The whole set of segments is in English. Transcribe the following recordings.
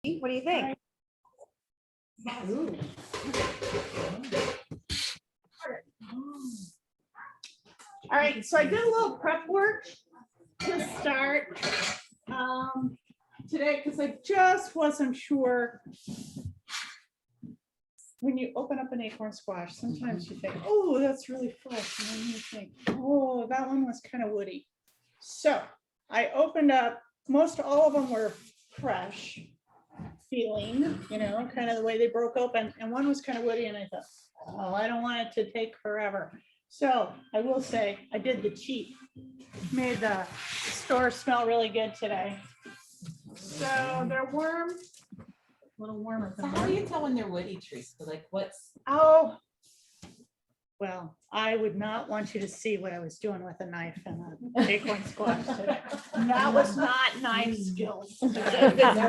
What do you think? Ooh. All right, so I did a little prep work to start today because I just wasn't sure. When you open up an acorn squash, sometimes you think, oh, that's really fresh. And then you think, oh, that one was kind of woody. So I opened up, most all of them were fresh feeling, you know, kind of the way they broke open. And one was kind of woody. And I thought, oh, I don't want it to take forever. So I will say I did the cheat, made the store smell really good today. So they're warm. A little warmer. So how do you tell when they're woody, Teresa? Like what's? Oh, well, I would not want you to see what I was doing with a knife and an acorn squash today. That was not knife skills. It's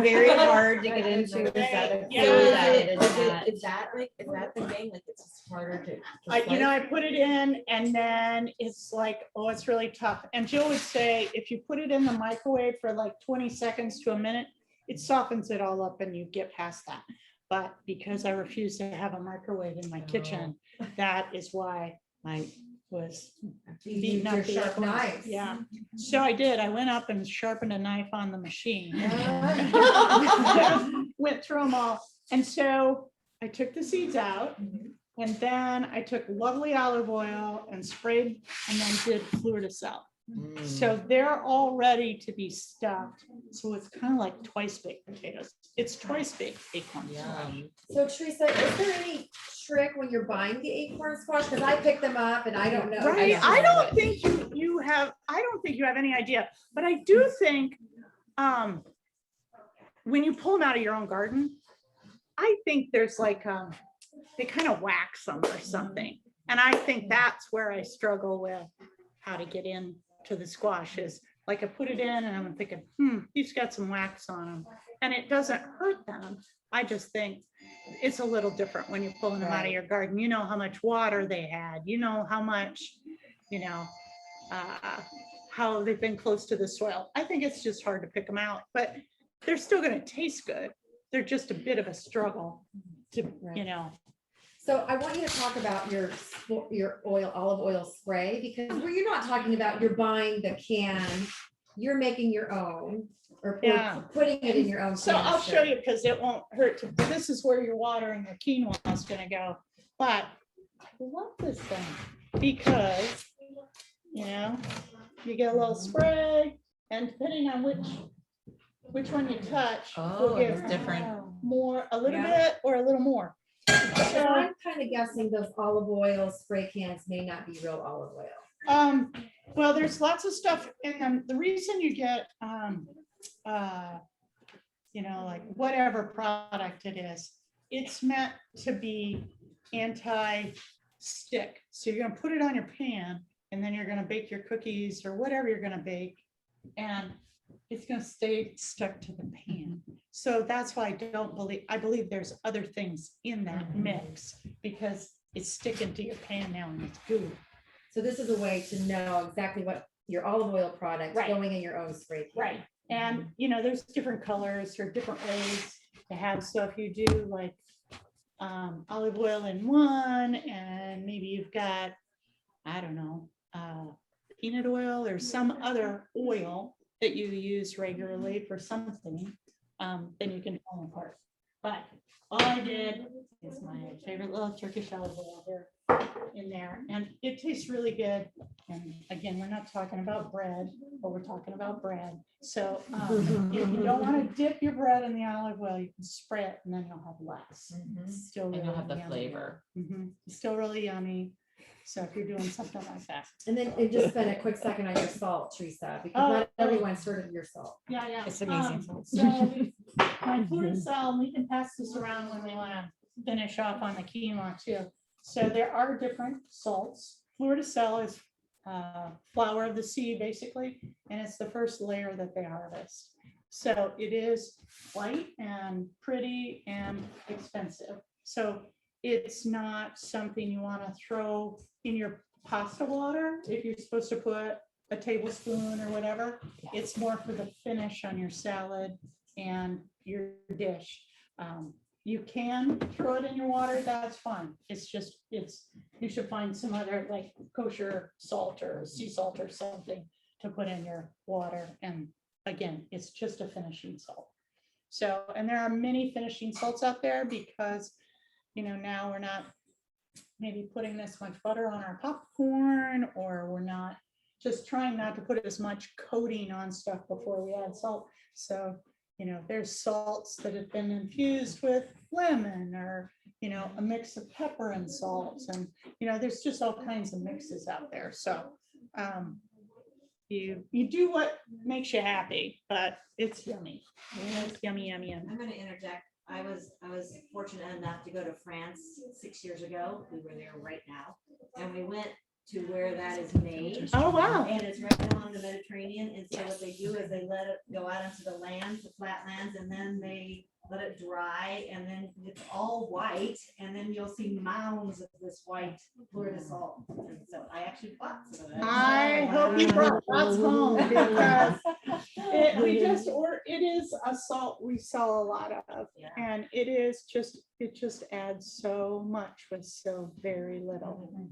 very hard to get into. Is that the thing? Like it's just harder to. I put it in and then it's like, oh, it's really tough. And Jill would say, if you put it in the microwave for like 20 seconds to a minute, it softens it all up and you get past that. But because I refuse to have a microwave in my kitchen, that is why I was beating up the sharp knives. Yeah. So I did. I went up and sharpened a knife on the machine. Went through them all. And so I took the seeds out. And then I took lovely olive oil and sprayed and then did fluid-to-sell. So they're all ready to be stuffed. So it's kind of like twice baked potatoes. It's twice baked acorn squash. So Teresa, is there any trick when you're buying the acorn squash? Because I pick them up and I don't know. Right. I don't think you have any idea, but I do think when you pull them out of your own garden, I think there's like they kind of wax them or something. And I think that's where I struggle with how to get in to the squash is like I put it in and I'm thinking, these got some wax on them and it doesn't hurt them. I just think it's a little different when you're pulling them out of your garden. You know how much water they had, you know how much, how they've been close to the soil. I think it's just hard to pick them out, but they're still going to taste good. They're just a bit of a struggle to, So I want you to talk about your olive oil spray, because you're not talking about you're buying the can, you're making your own or putting it in your own. So I'll show you because it won't hurt. This is where your water and your quinoa is going to go. But I love this thing because, you get a little spray and depending on which one you touch, will give different. More, a little bit or a little more. So I'm kind of guessing those olive oil spray cans may not be real olive oil. Well, there's lots of stuff in them. The reason you get, like whatever product it is, it's meant to be anti-stick. So you're going to put it on your pan and then you're going to bake your cookies or whatever you're going to bake. And it's going to stay stuck to the pan. So that's why I believe there's other things in that mix because it's sticking to your pan now and it's good. So this is a way to know exactly what your olive oil product going in your own spray can. Right. And, there's different colors or different ways to have. So if you do like olive oil in one and maybe you've got, I don't know, peanut oil or some other oil that you use regularly for something, then you can pull them apart. But all I did is my favorite little Turkish olive oil here in there, and it tastes really good. And again, we're not talking about bread, but we're talking about bread. So if you don't want to dip your bread in the olive oil, you can spray it, and then you'll have less. Still, really and you'll have the yummy. flavor. Still really yummy. So if you're doing something like that. And then just spend a quick second on your salt, Teresa, because not everyone's heard of your salt. Yeah. It's amazing. So my fluid-to-sell, we can pass this around when we want to finish off on the quinoa too. So there are different salts. Fluid-to-sell is flour of the seed basically, and it's the first layer that they harvest. So it is white and pretty and expensive. So it's not something you want to throw in your pasta water if you're supposed to put a tablespoon or whatever. It's more for the finish on your salad and your dish. You can throw it in your water, that's fine. It's just, you should find some other like kosher salt or sea salt or something to put in your water. And again, it's just a finishing salt. So, and there are many finishing salts out there because, now we're not maybe putting this much butter on our popcorn, or we're not just trying not to put as much coating on stuff before we add salt. So, there's salts that have been infused with lemon or, a mix of pepper and salts. And, there's just all kinds of mixes out there. So you do what makes you happy, but it's yummy. It's yummy, yummy, yummy. I'm going to interject. I was fortunate enough to go to France 6 years ago. We were there right now, and we went to where that is made. Oh, wow. And it's right along the Mediterranean. And so what they do is they let it go out into the land, the flat lands, and then they let it dry, and then it's all white, and then you'll see mounds of this white fleur de salt. And so I actually bought some of that. I hope you brought lots home because it is a salt we sell a lot of, Yeah. and it just adds so much with so very little.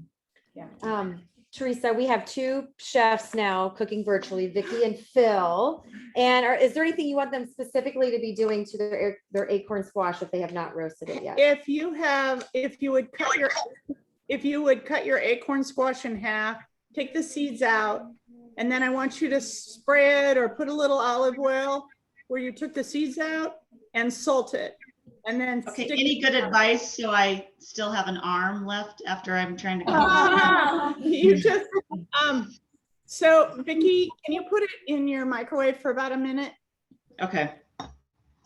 Yeah. Teresa, we have two chefs now cooking virtually, Vicky and Phil. And is there anything you want them specifically to be doing to their acorn squash if they have not roasted it yet? If you would cut your acorn squash in half, take the seeds out, and then I want you to spray it or put a little olive oil where you took the seeds out and salt it. And then Okay, any good advice so I still have an arm left after I'm trying to you just so Vicky, can you put it in your microwave for about a minute? Okay.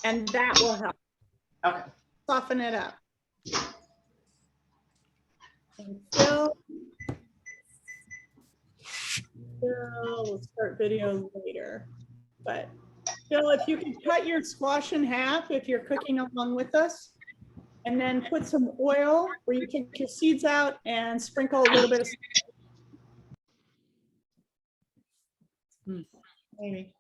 And that will help. Okay. Soften it up. And Phil, we'll start video later. But Phil, if you could cut your squash in half if you're cooking along with us, and then put some oil where you take your seeds out and sprinkle a little bit of maybe.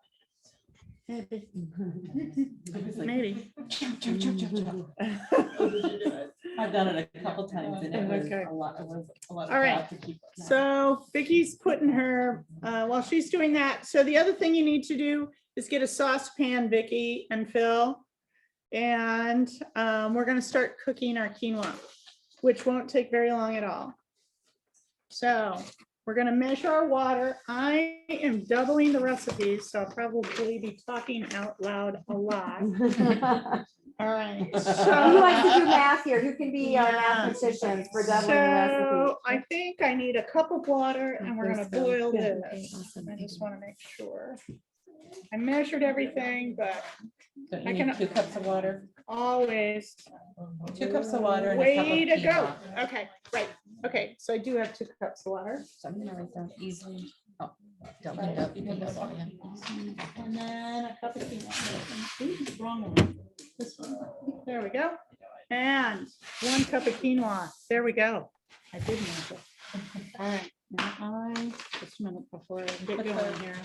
I've done it a couple times and it was Okay. a lot of All right. thought to keep up. So Vicky's putting her, while she's doing that, so the other thing you need to do is get a saucepan, Vicky and Phil. And we're gonna start cooking our quinoa, which won't take very long at all. So we're gonna measure our water. I am doubling the recipes, so I'll probably be talking out loud a lot. All right. Who So, likes to do math here? Who can be our Yeah. mathematicians for doubling the recipe? so I think I need a cup of water and we're gonna boil Okay, this. awesome. I just wanna make sure. I measured everything, but Don't I you can- need 2 cups of water? always. 2 cups of water and a cup of Way to go. quinoa. Okay, right. Okay, so I do have 2 cups of water. So I'm gonna write down easily. Oh, don't leave it up. You can go on, yeah. And then a cup of quinoa. Ooh, wrong one. This one. There we go. And 1 cup of quinoa. There we go. I did measure. All right. Now just a minute before I get going here.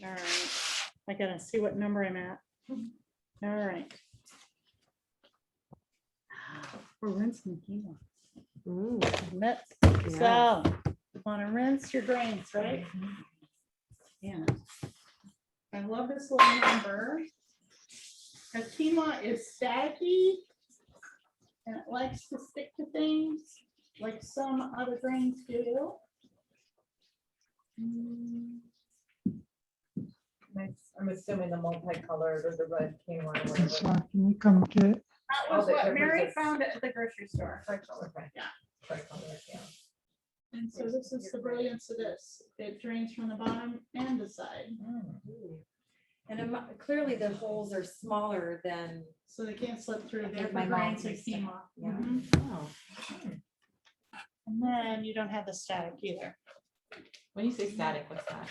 All right. I gotta see what number I'm at. All right. We're rinsing the quinoa. Ooh, Admit. yeah. So, you want to rinse your grains, right? Yeah. I love this little number. Because quinoa is staticky and it likes to stick to things like some other grains do. I'm assuming the multicolored or the red quinoa or whatever. Can you come get? That was Oh, the what Mary differences. found at the grocery store. Okay. Yeah. Tricolored, yeah. And so this is the brilliance of this. It drains from the bottom and the side. And clearly the holes are smaller than, So they can't slip through. I They're think my for mom grains of used to. quinoa. Yeah. Mhm. Oh. And then you don't have the static either. When you say static, what's that?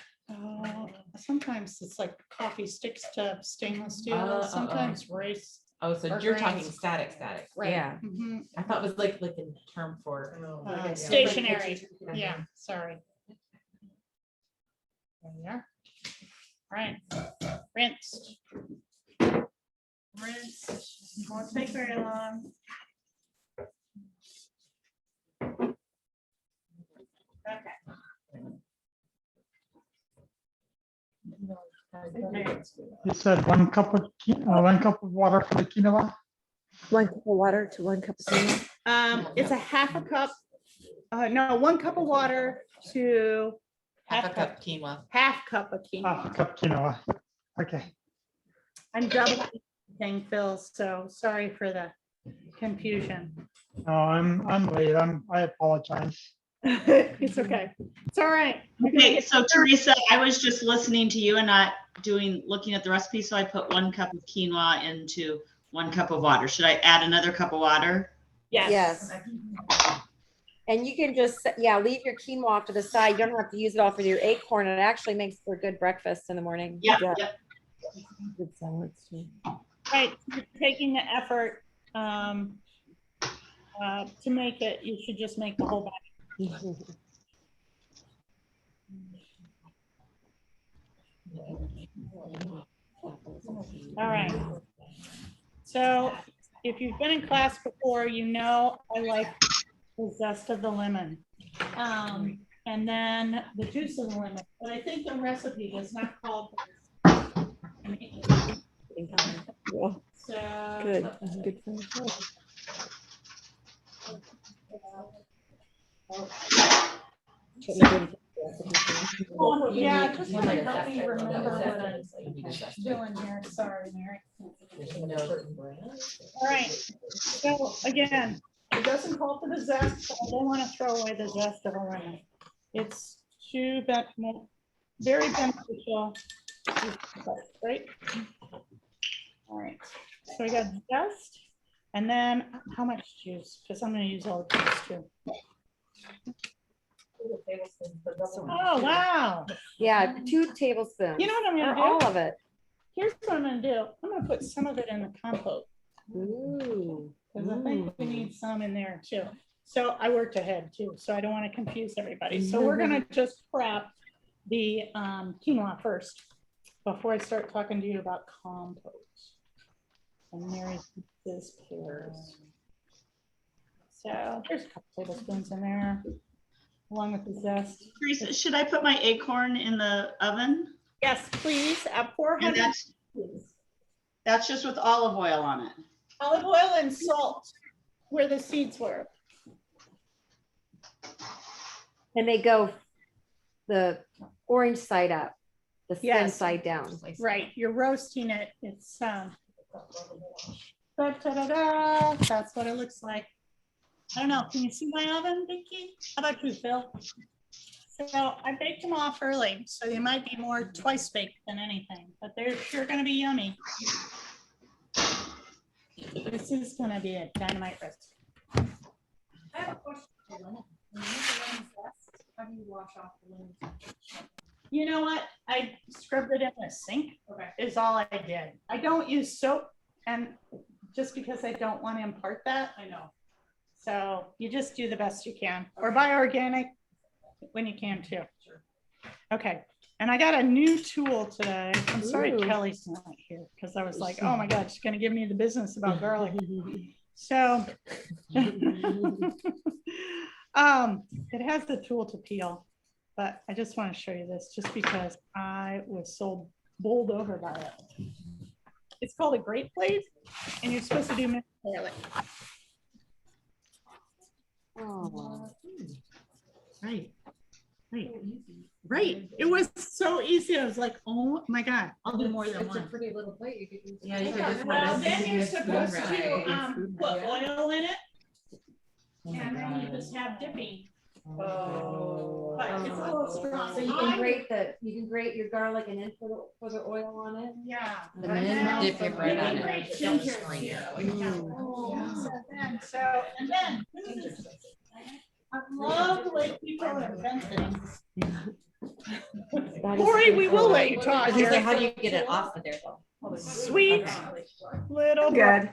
Sometimes it's like coffee sticks to stainless steel, Oh. sometimes rice. Oh, so Or you're talking grains. static. yeah. Mhm. I thought it was like a term for. Oh, Uh, okay, yeah. stationary. Yeah, sorry. There we are. All right, rinsed. rinse, won't take very long. Okay. You said 1 cup of, 1 cup of water for the quinoa? 1 cup of water to 1 cup of quinoa. It's a half a cup, no, 1 cup of water to Half a cup quinoa. half cup of quinoa. Half a cup quinoa. Okay. I'm doubling thing, Phil, so sorry for the confusion. No, I'm late. I apologize. It's okay. It's all right. Okay, so Teresa, I was just listening to you and not looking at the recipe, so I put 1 cup of quinoa into 1 cup of water. Should I add another cup of water? Yes. And you can just, leave your quinoa off to the side. You don't have to use it all for your acorn. It actually makes for a good breakfast in the morning. Yep, Yeah. yep. Good salads too. Right, you're taking the effort to make it, you should just make the whole batch. All right. So if you've been in class before, you know I like the zest of the lemon. And then the juice of the lemon, but I think the recipe does not call for this. Yeah, So. good. Good for you. Oh, yeah, just want to help me remember what I'm doing here. Sorry, Mary. All right. So again, it doesn't call for the zest, but I don't want to throw away the zest of a lemon. It's very beneficial, right? All right. So we got zest, and then how much juice? Because I'm going to use all the juice too. Oh, wow. Yeah, 2 tablespoons. You know what I'm Or going to all do? of it. Here's what I'm going to do. I'm going to put some of it in the compote Ooh. because I think we need some in there too. So I worked ahead too, so I don't want to confuse everybody. So we're going to just prep the quinoa first before I start talking to you about compote. And Mary is pears. So there's a couple tablespoons in there, along with the zest. Teresa, should I put my acorn in the oven? Yes, please. At 400. And that's just with olive oil on it. Olive oil and salt where the seeds were. And they go the orange side up, the thin Yes. side down. Right, you're roasting it. It's da-da-da-da. That's what it looks like. I don't know. Can you see my oven, Vicky? How about you, Phil? So I baked them off early, so they might be more twice baked than anything, but they're sure going to be yummy. This is going to be a dynamite recipe. I have a question. When you lemon zest, how do you wash off the lemon zest? You know what? I scrubbed it in the sink. Okay. Is all I did. I don't use soap, and just because I don't want to impart that. I know. So you just do the best you can, or buy organic when you can too. Sure. Okay. And I got a new tool today. I'm sorry Ooh. Kelly's not here because I was like, oh my God, she's going to give me the business about garlic. So it has the tool to peel, but I just want to show you this just because I was so bowled over by it. It's called a grape blade, and you're supposed to do minced garlic. Oh. Right. Right. Right. It was so easy. I was like, oh my God, I'll do more than It's a one. pretty little plate. You could use. Yeah, you could just. Well, put then it- you're it's supposed food to wrapping. put oil in it, Oh my and then you God. just have dipping. Oh. But it's a little strong. So you can grate your garlic and then put the oil on it. Yeah. And then dip your bread on Great it. ginger. And then I love the way people invent things. Lori, we will let you talk. I was gonna say, how do you get it off of there though? Sweet little. Good.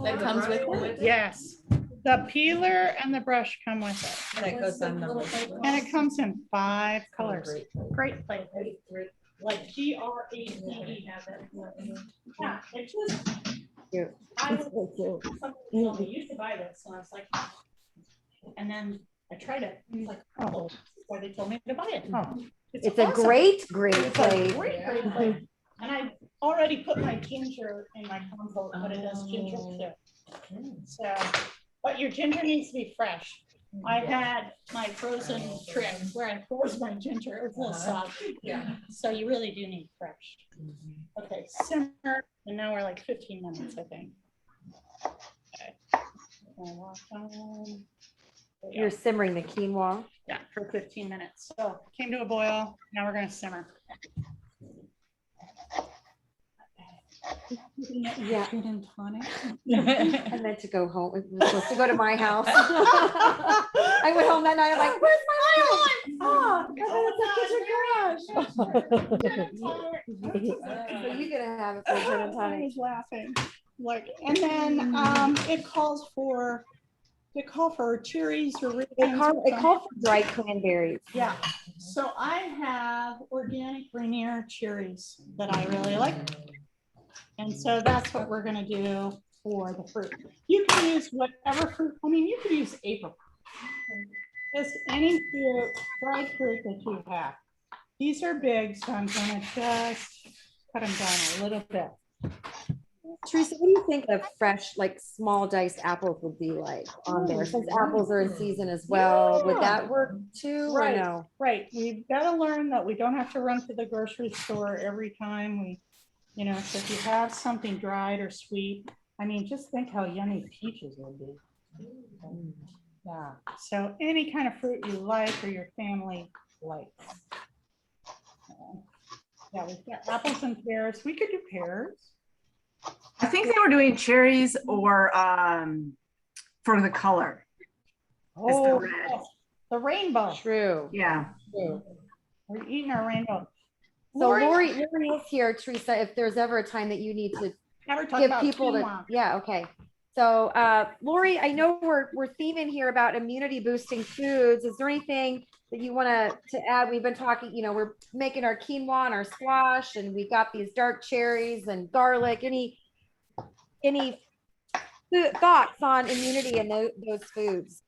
That comes with it? Yes, the peeler and the brush come with it. That goes on the. And it comes in 5 colors. Great plate. Like GRATE has it. Yeah, it's just Cute. I was, So cute. somebody told me, you should buy this, and I was like, and then I tried it, and I was like, oh, that's why they told me to buy it. Oh, It's a awesome. great It's a great plate. plate. And I already put my ginger in my compote, but it does ginger too. So, but your ginger needs to be fresh. I had my frozen trick where I froze my ginger, it was a little soggy. Yeah. So you really do need fresh. Okay, simmer, and now we're like 15 minutes, I think. Okay. There we You're go. simmering the quinoa. Yeah, for 15 minutes. So came to a boil, now we're gonna simmer. Yeah. Gin and tonic. I meant to go home. We were supposed to go to my house. I went home that night. I'm like, where's my wine? Oh, I thought it's a kitchen garage. So you're gonna have it for gin and I tonic. was laughing. Like, and then it calls for cherries or It raisins. called for dried cranberries. Yeah. So I have organic Rainier cherries that I really like. And so that's what we're gonna do for the fruit. You can use whatever fruit, I mean, you could use apricot. Just any fruit, dried fruit that you have. These are big, so I'm gonna just cut them down a little bit. Teresa, what do you think of fresh, like small diced apples would be like on there? Since apples are in season as well, would that work too, or Right. no? Right, we've got to learn that we don't have to run to the grocery store every time we, you know, so if you have something dried or sweet, I mean, just think how yummy peaches would be. Yeah, so any kind of fruit you like or your family likes. Yeah, we've got apples and pears. We could do pears. I think they were doing cherries or for the color. Oh, red. yes, the rainbow. True. Yeah. True. We're eating our rainbow. So Lori is here, Teresa, if there's ever a time that you need to Never talk give about people to, quinoa. yeah, okay. So Lori, I know we're theming here about immunity boosting foods. Is there anything that you want to add? We've been talking, you know, we're making our quinoa and our squash, and we got these dark cherries and garlic. Any thoughts on immunity in those foods?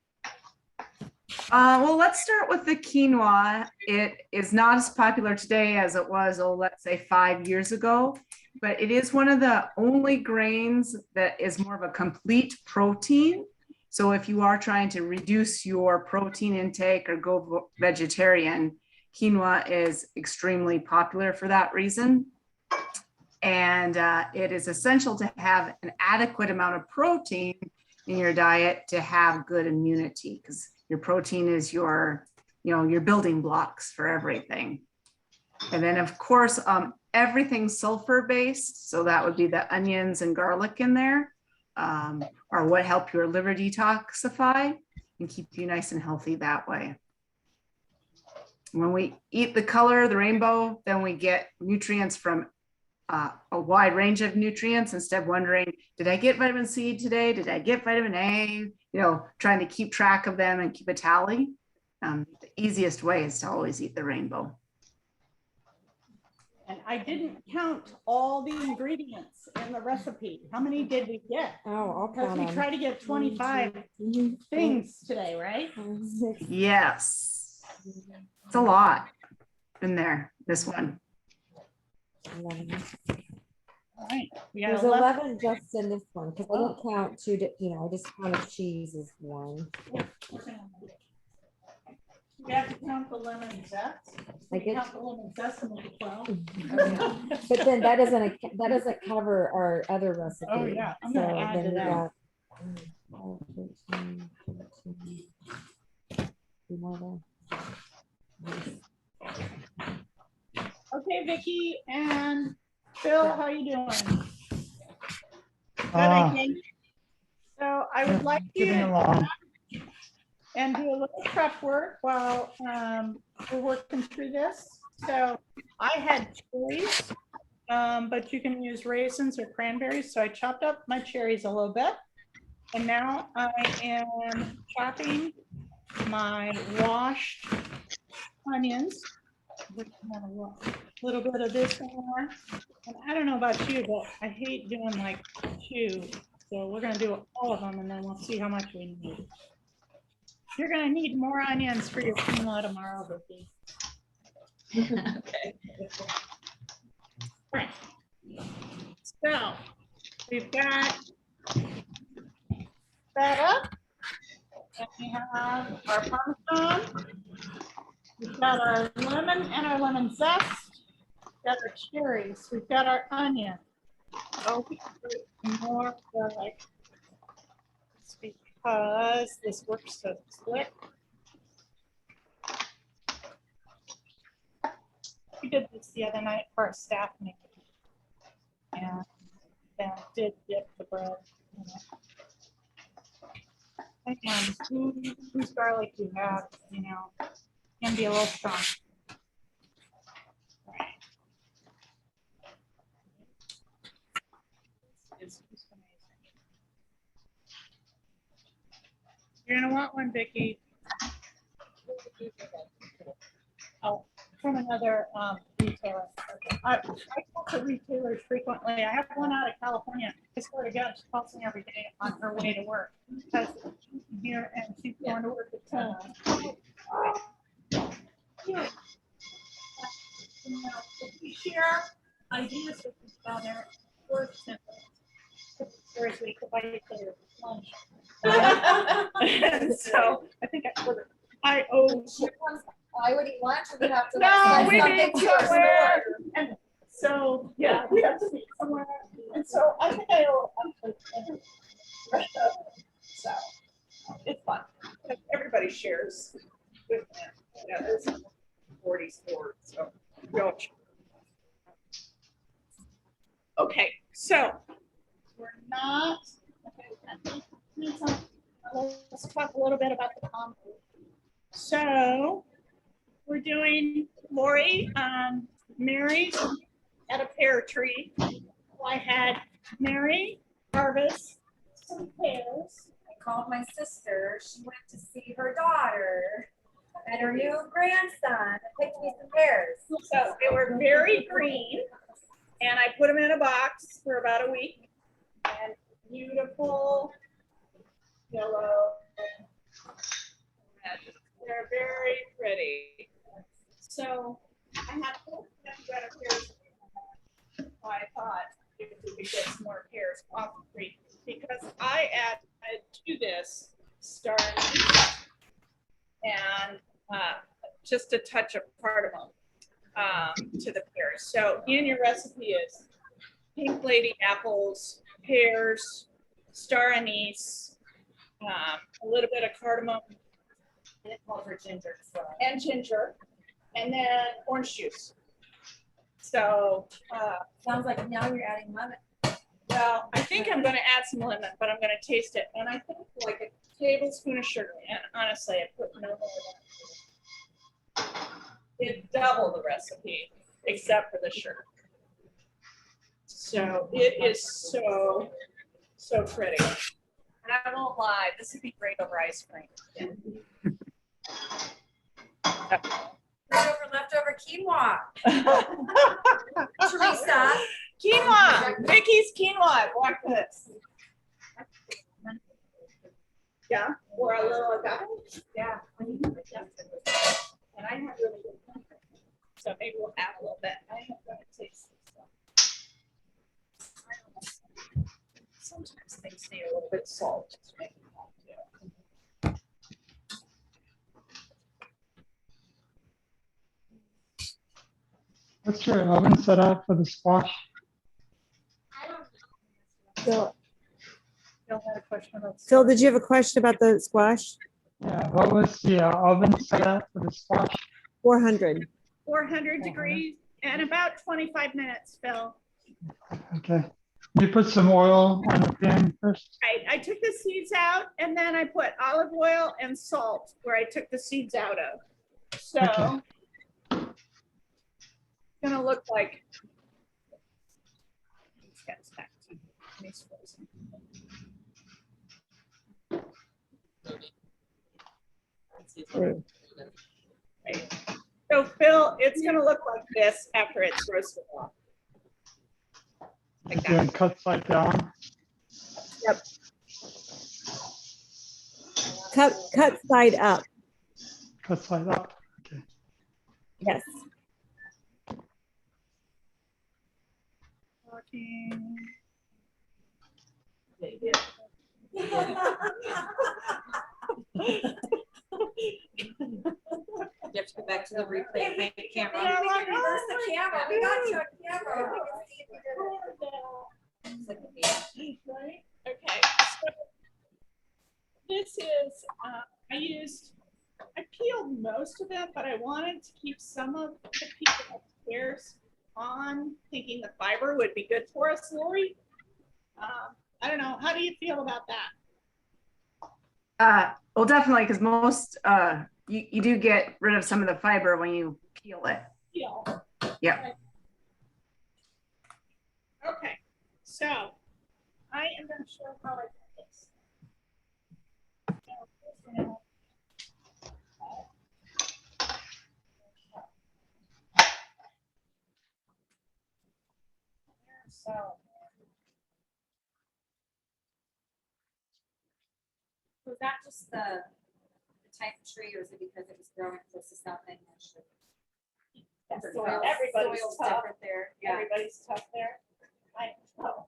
Well, let's start with the quinoa. It is not as popular today as it was, let's say 5 years ago, but it is one of the only grains that is more of a complete protein. So if you are trying to reduce your protein intake or go vegetarian, quinoa is extremely popular for that reason. And it is essential to have an adequate amount of protein in your diet to have good immunity, because your protein is your building blocks for everything. And then of course, everything's sulfur based. So that would be the onions and garlic in there, are what help your liver detoxify and keep you nice and healthy that way. When we eat the color, the rainbow, then we get nutrients from a wide range of nutrients instead of wondering, did I get vitamin C today? Did I get vitamin A? You know, trying to keep track of them and keep a tally. The easiest way is to always eat the rainbow. And I didn't count all the ingredients in the recipe. How many did we get? Oh, I'll Because count we them. try to get 25 things today, right? Yes, it's a lot in there, this one. 11. All right. We got There's 11. 11 just in this one because I don't count two. I just counted cheese as one. We have to count the lemon zest. I get- Count the lemon zest and we'll be 12. But then that doesn't cover our other recipe. Oh, yeah. I'm gonna add then to we that. got 13, 14, two more there. Okay, Vicky and Phil, how you doing? Good, Ah. I think. So I would like Getting you along. and do a little prep work while we're working through this. So I had cherries, but you can use raisins or cranberries. So I chopped up my cherries a little bit. And now I am chopping my washed onions. little bit of this in there. And I don't know about you, but I hate doing like 2. So we're gonna do all of them and then we'll see how much we need. You're gonna need more onions for your quinoa tomorrow, Vicki. Okay. Right. So we've got that up. And we have our Parmesan. We've got our lemon and our lemon zest. We've got our cherries. We've got our onion. Oh, more garlic. It's because this works so slick. We did this the other night for our staff meeting. And then did dip the bread in it. And whose garlic you have, you know, can be a little strong. It's just amazing. You're gonna want one, Vicki. Oh, from another retailer. I talk to retailers frequently. I have one out of California. I swear to God, she calls me every day on her way to work. Because here and she's going to work at 10. Yeah. You know, if we share ideas with each other, we're simple. Thursday, if I eat lunch. And so I think I owe. I would eat lunch or we have to. No, we send need something to our somewhere. store. And so, yeah, we have to meet somewhere. And so I think I owe. So it's fun. Everybody shares with them. Yeah, there's 40 stores, so we all share. Okay, so we're not. Okay, let's talk a little bit about the compote. So we're doing Lori Mary at a pear tree. I had Mary harvest some pears. I called my sister. She went to see her daughter and her new grandson and picked me some pears. So they were very green, and I put them in a box for about a week. And beautiful yellow. They're very pretty. So I had to get a pear. I thought if we could get some more pears off the tree, because I added to this star anise and just a touch of cardamom to the pears. So in your recipe is pink lady apples, pears, star anise, a little bit of cardamom, And it called her ginger. and ginger, and then orange juice. So, Sounds like now you're adding lemon. well, I think I'm going to add some lemon, but I'm going to taste it. And I think like a tablespoon of sugar. And honestly, I put no more than that. It doubled the recipe, except for the sugar. So it is so pretty. And I won't lie, this would be great over ice cream. Leftover quinoa. Teresa. Quinoa, Vicky's quinoa. Watch this. Yeah, or a little agave. Yeah. And I have really good comfort. So maybe we'll add a little bit. I am going to taste this stuff. Sometimes things need a little bit salt. What's your oven set up for the squash? Phil, Phil had a question about. Phil, did you have a question about the squash? Yeah, what was the oven set up for the squash? 400. 400 degrees and about 25 minutes, Phil. Okay. You put some oil on the pan first? Right, I took the seeds out and then I put olive oil and salt where I took the seeds out of. So Okay. it's gonna look like. Right. So Phil, it's gonna look like this after it's roasted off. Like Doing that. cut side down. Cut side up. Cut side up. Okay. Yes. You have to go back to the replay camera. We can reverse the camera. We got you on camera. We can see if you did it. Right? Okay. So this is, I peeled most of it, but I wanted to keep some of the peel upstairs on, thinking the fiber would be good for us, Lori. I don't know. How do you feel about that? Well, definitely, because most, you do get rid of some of the fiber when you peel it. Peel. Yeah. Okay. So I am going to show how I do this. So Was that just the type of tree, or is it because it was growing close to something? everybody's Soil's tough. different there. Yeah. Everybody's tough there. I know.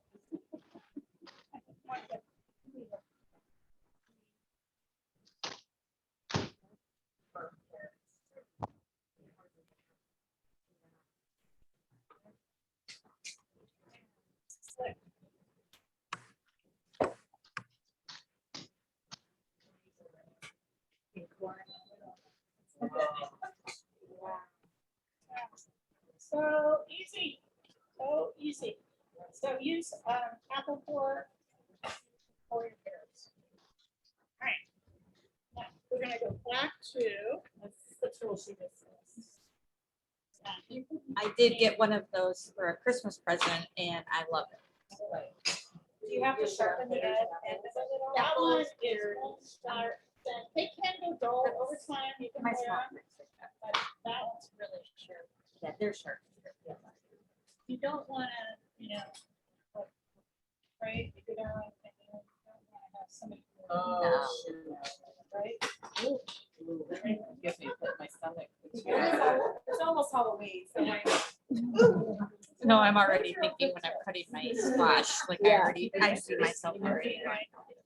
So easy, so easy. So use apple core for your pears. All right. Now we're gonna go back to the tool sheet. I did get one of those for a Christmas present and I love it. Do you have to sharpen the edge? That one is sharp. They can go dull over time. You can My wear small them, but that one's really sharp. Yeah, they're sharp. You don't want to, like, right? You go down and you don't want to have somebody. No. Right? Gives me my stomach. It's almost Halloween, so No, I'm already thinking when I'm cutting my squash, like I see myself already.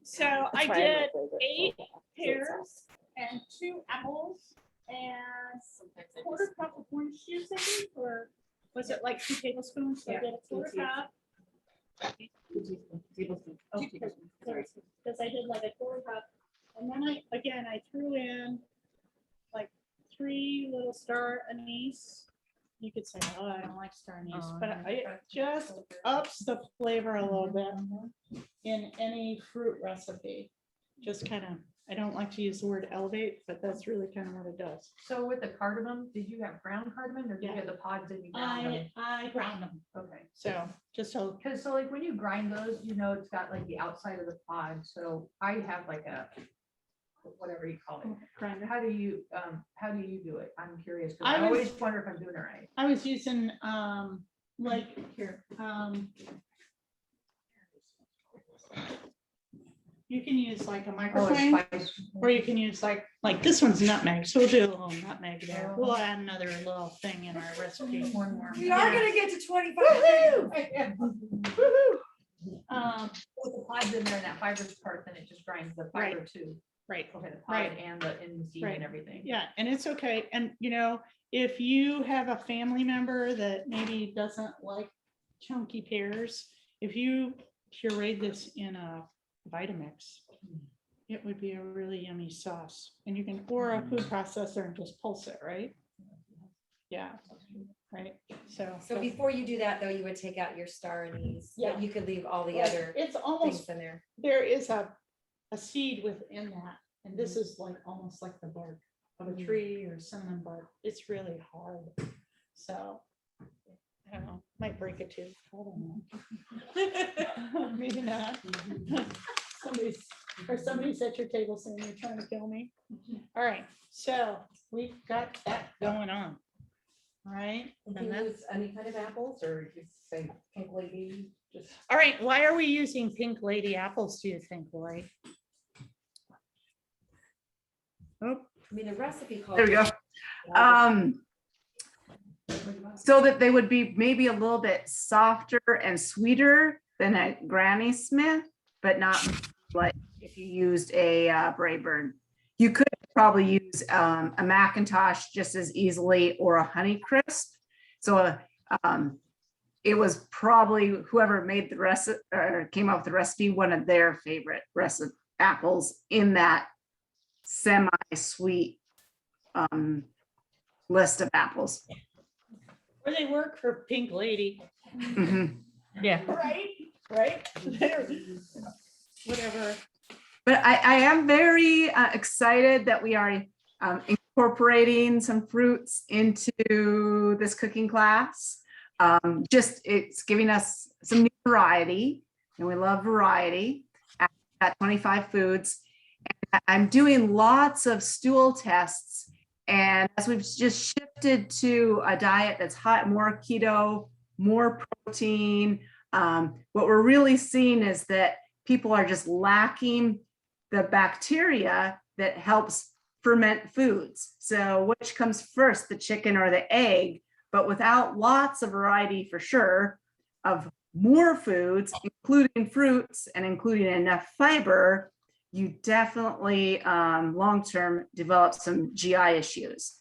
So I did 8 pears and 2 apples and a quarter cup of orange juice, I think, or was it like 2 tablespoons? So I did a quarter cup. Because I did like a quarter cup. And then I threw in like 3 little star anise. You could say, oh, I don't like star anise, but it just ups the flavor a little bit in any fruit recipe. Just kind of, I don't like to use the word elevate, but that's really kind of what it does. So with the cardamom, did you have ground cardamom or did you have the pods and you ground them? I ground them. Okay. So just so, Because so like when you grind those, it's got like the outside of the pod. So I have like a, whatever you call it. grind it. How do you do it? I'm curious. 'Cause I always wonder if I'm doing it right. I was using, like here, you can use like a microplane, or you can use like this one's nutmeg. So we'll do a little nutmeg there. We'll add another little thing in our recipe. One more. We are gonna get to 25. With the pods in there and that fibrous part, then it just grinds the fiber too. Right. Okay, the pod Right. and the in the seed Right. and everything. Yeah, and it's okay. And if you have a family member that maybe doesn't like chunky pears, if you puree this in a Vitamix, it would be a really yummy sauce. And you can pour a food processor and just pulse it, right? Yeah, right. So before you do that, though, you would take out your star anise, Yeah. but you could leave all the Right. other It's things almost, in there. there is a seed within that. And this is like almost like the bark of a tree or cinnamon bark. It's really hard. So I don't know, might break a tooth. I don't know. Maybe not. Somebody's at your table saying you're trying to kill me. All right, so we've got that going on. All right. Can And you then- use any kind of apples or you say pink lady? Just all right, why are we using pink lady apples, do you think, Lori? Oh, I mean, the recipe calls. There we go. So that they would be maybe a little bit softer and sweeter than a Granny Smith, but not like if you used a Brayburn. You could probably use a Macintosh just as easily, or a Honeycrisp. So it was probably whoever made the recipe or came up with the recipe, one of their favorite recipe apples in that semi-sweet list of apples. or they work for pink lady. Mhm. Yeah. Right, right. Whatever. But I am very excited that we are incorporating some fruits into this cooking class. Just it's giving us some new variety, and we love variety at 25 foods. And I'm doing lots of stool tests, and as we've just shifted to a diet that's more keto, more protein, what we're really seeing is that people are just lacking the bacteria that helps ferment foods. So which comes first, the chicken or the egg? But without lots of variety, for sure, of more foods, including fruits and including enough fiber, you definitely long-term develop some GI issues.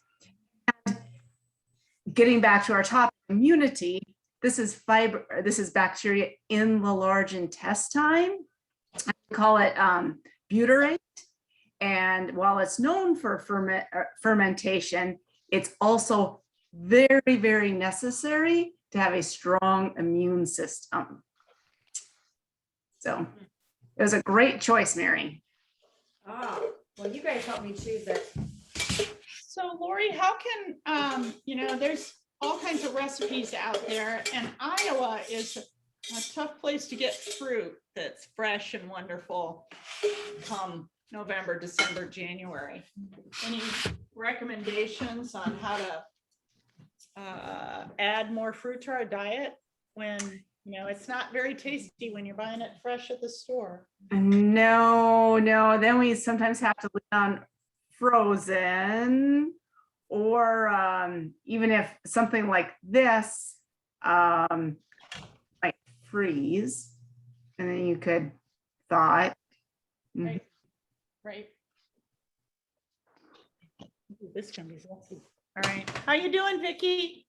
And getting back to our topic, immunity, this is fiber, this is bacteria in the large intestine. I call it butyrate. And while it's known for fermentation, it's also very, very necessary to have a strong immune system. So it was a great choice, Mary. Oh, well, you guys helped me choose it. So Lori, how can, there's all kinds of recipes out there, and Iowa is a tough place to get fruit that's fresh and wonderful come November, December, January. Any recommendations on how to add more fruit to our diet when, it's not very tasty when you're buying it fresh at the store? No, then we sometimes have to lean on frozen, or even if something like this might freeze, and then you could thaw it. Right. Right. Ooh, this can be salty. All right, how you doing, Vicky?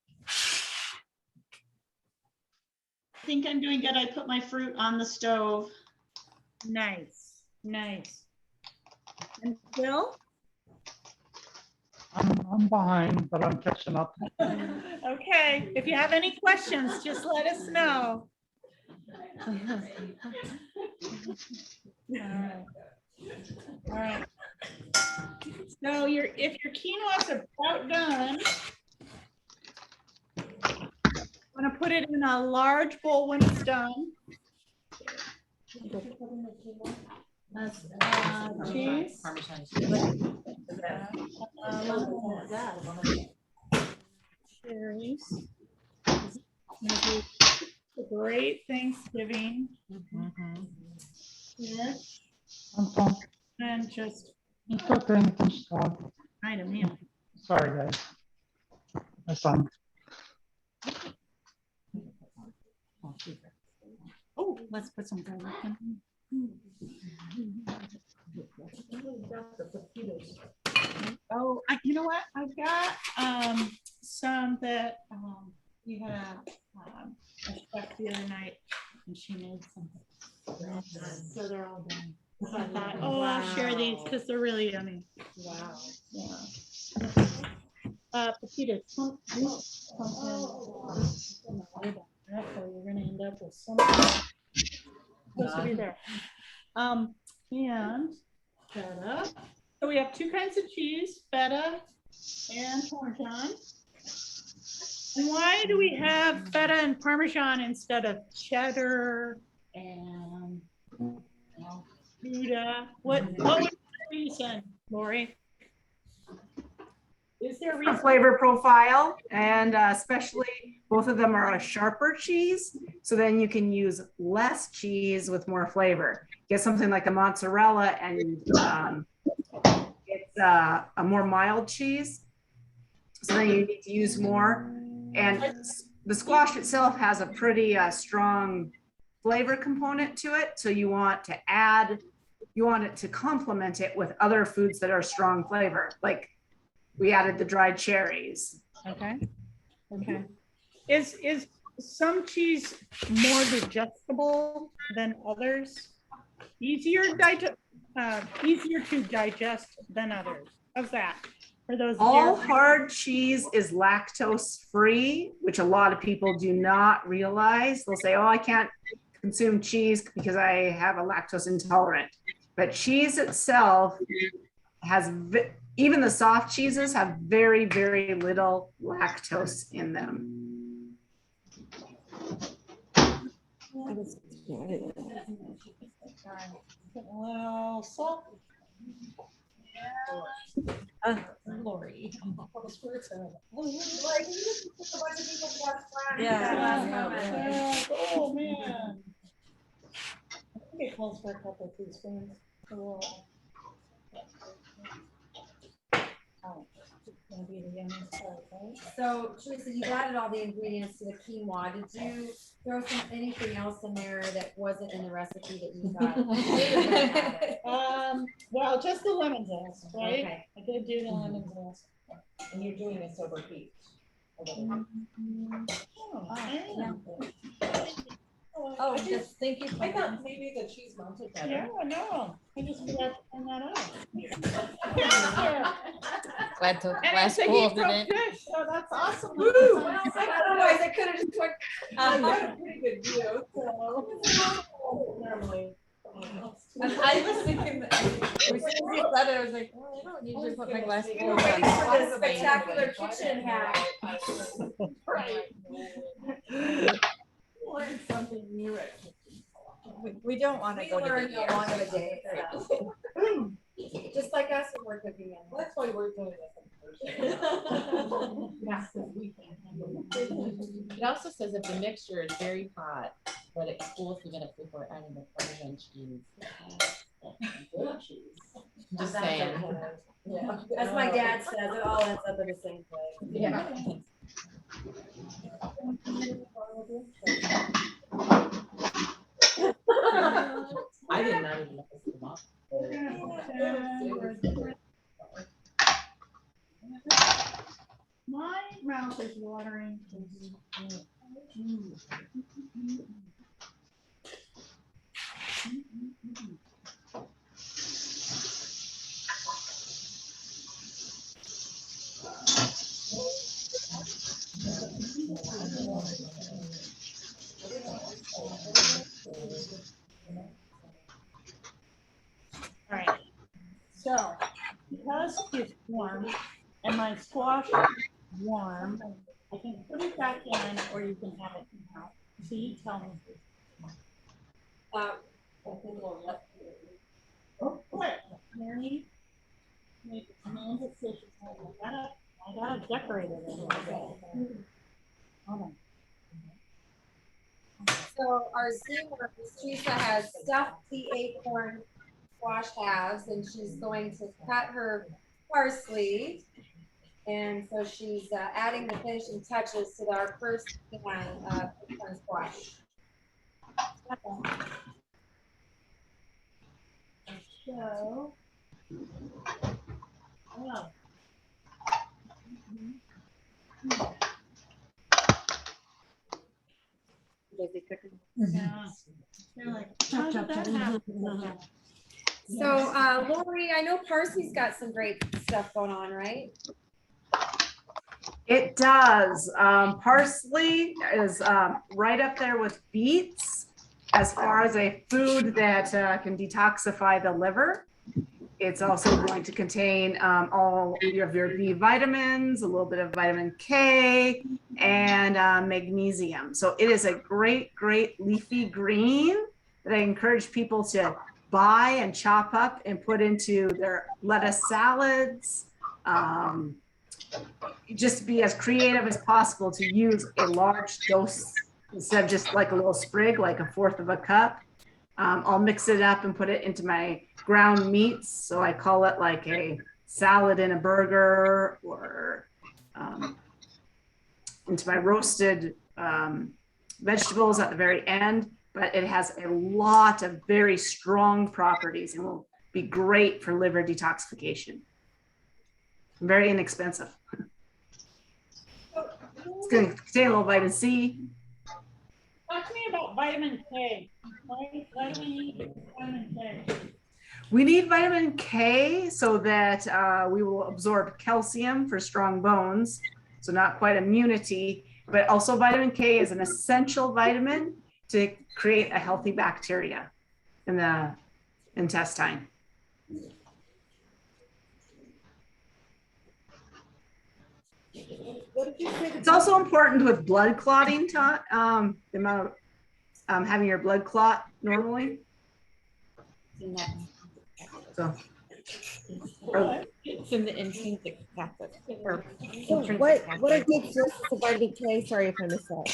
I think I'm doing good. I put my fruit on the stove. Nice, nice. And Bill? I'm behind, but I'm catching up. Okay, if you have any questions, just let us know. All right. All right. So if your quinoa's about done, I'm gonna put it in a large bowl when it's done. Cheese. Cherries. A great Thanksgiving. Yes. And just It's okay, I'm sorry. kind of meal. Sorry, guys. My son. Oh, let's put some garlic in. Oh, you know what? I've got some that you had a chef the other night, and she made some. So they're all done. So I thought, I'll share these because they're really yummy. Wow. Yeah. Petita, you're gonna end up with something supposed to be there. And feta. So we have two kinds of cheese, feta and Parmesan. And why do we have feta and Parmesan instead of cheddar and Gouda? What was the reason, Lori? Is there a a reason? flavor profile, and especially both of them are a sharper cheese. So then you can use less cheese with more flavor. Get something like a mozzarella and it's a more mild cheese. So then you need to use more. And the squash itself has a pretty strong flavor component to it. So you want to it to complement it with other foods that are strong flavor. Like we added the dried cherries. Okay. Okay. Is some cheese more digestible than others? Easier to digest than others? How's that? For those All hard cheese is lactose free, which a lot of people do not realize. They'll say, oh, I can't consume cheese because I have a lactose intolerant. But cheese itself has, even the soft cheeses have very, very little lactose in them. Well, salt. Lori. Yeah. Oh, man. I think it calls for a couple of teaspoons. Oh, gonna be the yummiest part, right? So Teresa, you've added all the ingredients to the quinoa. Did you throw anything else in there that wasn't in the recipe that you thought? Well, just the lemon zest, right? Okay. I did do the lemon zest. And you're doing this over heat. Oh, just thinking. I thought maybe the cheese melted better. Yeah, no, I just forgot to turn that on. Glad to And it's last a school heat from didn't. fish, so that's awesome. Otherwise, I could have just went. I had a pretty good view, so. Normally. I was thinking that, as soon as you said it, I was like, oh, I don't usually put my glass. We were waiting for this spectacular kitchen hack. Right. Learn something new at kitchen. We don't want to We go to learn the a lot of a day. Just like us when we're cooking. That's why we're doing this. It also says if the mixture is very hot, but it cools even if before adding the Parmesan cheese. Good cheese. Just saying. Yeah. As my dad says, it all ends up in the same place. Yeah. I did not even look them up. My mouth is watering. All right, so because it's warm and my squash is warm, I can put it back in or you can have it out. So you tell me. Oh, what? Mary? Make a decision. I gotta decorate it a little bit. Hold on. So our steamer, Teresa has stuffed the acorn squash halves, and she's going to cut her parsley. And so she's adding the finishing touches to our first pan of acorn squash. So, oh. Yeah. How did that happen? So Lori, I know parsley's got some great stuff going on, right? It does. Parsley is right up there with beets as far as a food that can detoxify the liver. It's also going to contain all of your B vitamins, a little bit of vitamin K, and magnesium. So it is a great, great leafy green that I encourage people to buy and chop up and put into their lettuce salads, just be as creative as possible to use a large dose instead of just like a little sprig, like 1/4 of a cup. I'll mix it up and put it into my ground meats. So I call it like a salad in a burger, or into my roasted vegetables at the very end. But it has a lot of very strong properties and will be great for liver detoxification. Very inexpensive. It's going to contain a little vitamin C. Talk to me about vitamin K. Why do we need vitamin K? We need vitamin K so that we will absorb calcium for strong bones. So not quite immunity, but also vitamin K is an essential vitamin to create a healthy bacteria in the intestine. It's also important with blood clotting, the amount of having your blood clot normally. So, It's in the intrinsic facet. Or So what are good sources of vitamin K? Sorry if I missed that.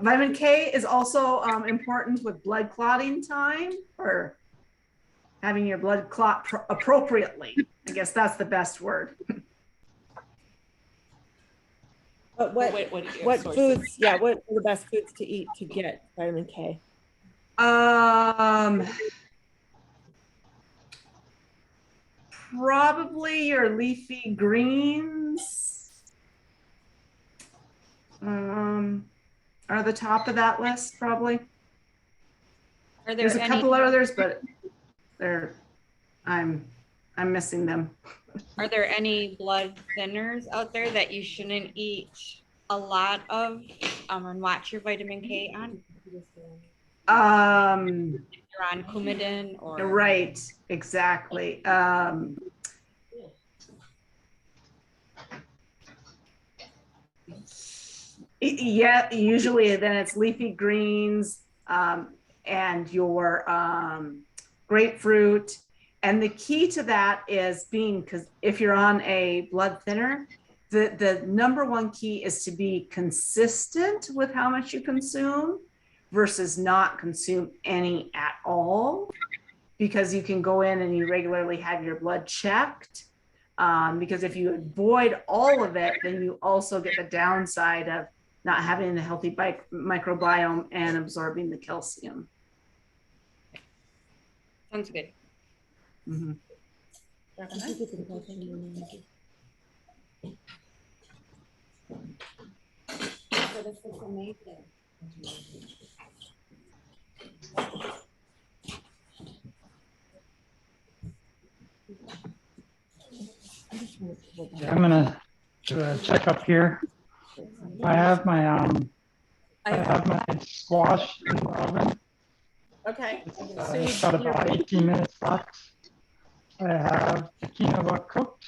Vitamin K is also important with blood clotting time, or having your blood clot appropriately. I guess that's the best word. But what foods? Yeah, what are the best foods to eat to get vitamin K? Probably your leafy greens are the top of that list, probably. Are there There's a any, couple others, but I'm missing them. are there any blood thinners out there that you shouldn't eat a lot of and watch your vitamin K on? If you're on Coumadin or Right, exactly. Yeah, usually then it's leafy greens and your grapefruit. And the key to that is because if you're on a blood thinner, the number one key is to be consistent with how much you consume versus not consume any at all, because you can go in and you regularly have your blood checked. Because if you avoid all of it, then you also get the downside of not having a healthy microbiome and absorbing the calcium. sounds good. Mm-hmm. This is amazing. I'm gonna do a checkup here. I have my squash in the oven. Okay. It's got about 18 minutes left. I have the quinoa cooked.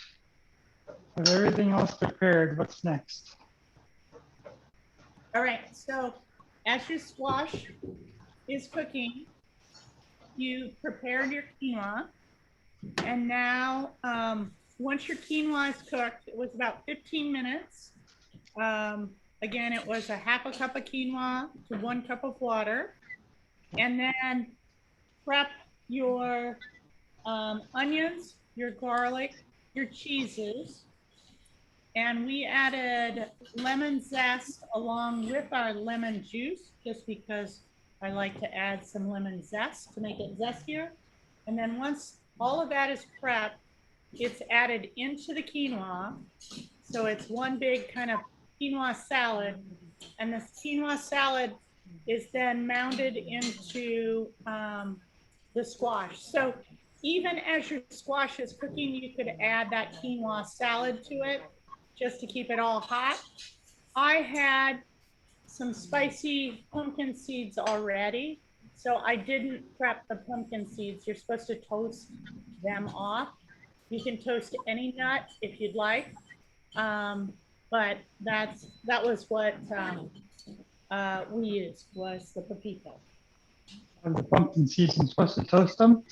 With everything else prepared, what's next? All right, so as your squash is cooking, you prepared your quinoa. And now, once your quinoa is cooked, it was about 15 minutes. Again, it was 1/2 cup of quinoa to 1 cup of water. And then prep your onions, your garlic, your cheeses. And we added lemon zest along with our lemon juice, just because I like to add some lemon zest to make it zestier. And then once all of that is prepped, it's added into the quinoa. So it's one big kind of quinoa salad. And this quinoa salad is then mounded into the squash. So even as your squash is cooking, you could add that quinoa salad to it just to keep it all hot. I had some spicy pumpkin seeds already, so I didn't prep the pumpkin seeds. You're supposed to toast them off. You can toast any nut if you'd like, but that was what we used, was the pepito. Are the pumpkin seeds supposed to toast them?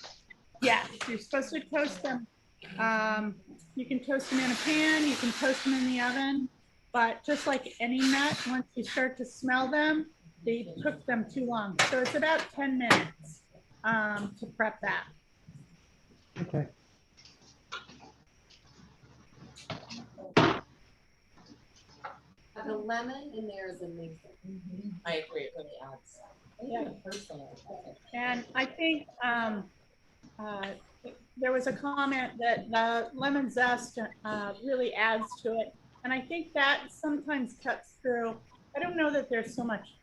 Yeah, you're supposed to toast them You can toast them in a pan, you can toast them in the oven, but just like any nut, once you start to smell them, they cook them too long. So it's about 10 minutes to prep that. Okay. The lemon in there is amazing. I agree, it really adds. Yeah. Personally. And I think there was a comment that the lemon zest really adds to it. And I think that sometimes cuts through. I don't know that there's so much